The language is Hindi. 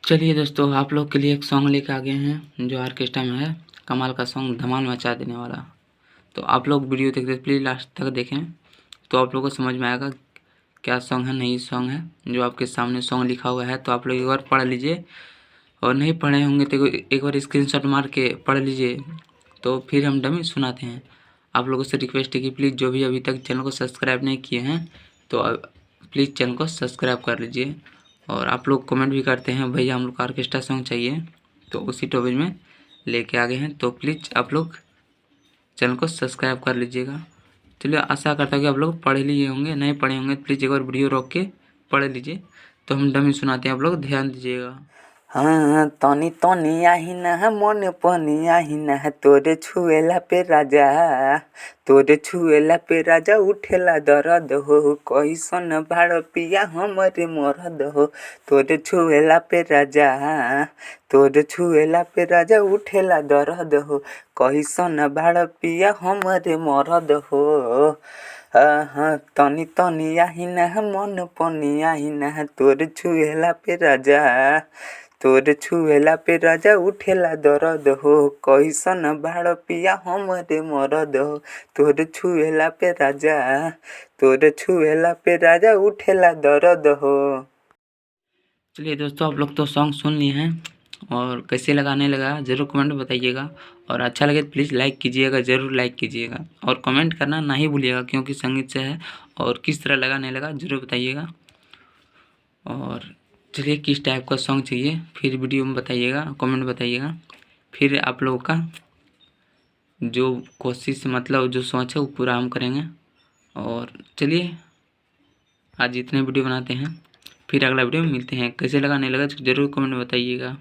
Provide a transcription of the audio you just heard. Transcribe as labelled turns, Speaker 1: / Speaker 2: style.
Speaker 1: चलिए दोस्तों, आप लोग के लिए एक सॉन्ग लेके आ गए हैं जो ऑर्केस्ट्रा में है। कमाल का सॉन्ग, धमाल मचा देने वाला। तो आप लोग वीडियो देखते प्लीज़ लास्ट तक देखें, तो आप लोगों को समझ में आएगा क्या सॉन्ग है। नई सॉन्ग है जो आपके सामने सॉन्ग लिखा हुआ है, तो आप लोग एक बार पढ़ लीजिए, और नहीं पढ़े होंगे तो एक बार स्क्रीनशॉट मार के पढ़ लीजिए, तो फिर हम डमी सुनाते हैं। आप लोगों से रिक्वेस्ट है कि प्लीज़ जो भी अभी तक चैनल को सब्सक्राइब नहीं किए हैं, तो प्लीज़ चैनल को सब्सक्राइब कर लीजिए। और आप लोग कमेंट भी करते हैं भैया हम लोग को ऑर्केस्ट्रा सॉन्ग चाहिए, तो उसी टॉपिक में लेके आ गए हैं। तो प्लीज़ आप लोग चैनल को सब्सक्राइब कर लीजिएगा। चलिए, आशा करता हूँ कि आप लोग पढ़ लिए होंगे, नहीं पढ़े होंगे प्लीज़ एक बार वीडियो रोक के पढ़ लीजिए। तो हम डमी सुनाते हैं, आप लोग ध्यान दीजिएगा।
Speaker 2: हाँ तनी तनी आहिना मन पनी आहिना तोरे छुएला पे राजा, तोरे छुएला पे राजा उठेला दर्द हो, कैसन भाड़ पिया हमरे मरद हो। तोरे छुएला पे राजा, तोरे छुएला पे राजा उठेला दर्द हो, कैसन भाड़ पिया हमरे मरद हो। तनी तनी आहिना मन पनी आहिना तोरे छुएला पे राजा, तोरे छुएला पे राजा उठेला दर्द हो, कैसन भाड़ पिया हमरे मरद हो। तोरे छुएला पे राजा, तोरे छुएला पे राजा उठेला दर्द हो।
Speaker 1: चलिए दोस्तों, आप लोग तो सॉन्ग सुन लिए हैं, और कैसे लगाने लगा ज़रूर कमेंट में बताइएगा। और अच्छा लगे तो प्लीज़ लाइक कीजिएगा, ज़रूर लाइक कीजिएगा, और कमेंट करना ना ही भूलिएगा क्योंकि संगीत से है। और किस तरह लगाने लगा ज़रूर बताइएगा। और चलिए, किस टाइप का सॉन्ग चाहिए फिर वीडियो में बताइएगा, कमेंट में बताइएगा। फिर आप लोगों का जो कोशिश मतलब जो सोच है वो पूरा हम करेंगे। और चलिए, आज इतने वीडियो बनाते हैं, फिर अगला वीडियो में मिलते हैं। कैसे लगाने लगा ज़रूर कमेंट में बताइएगा।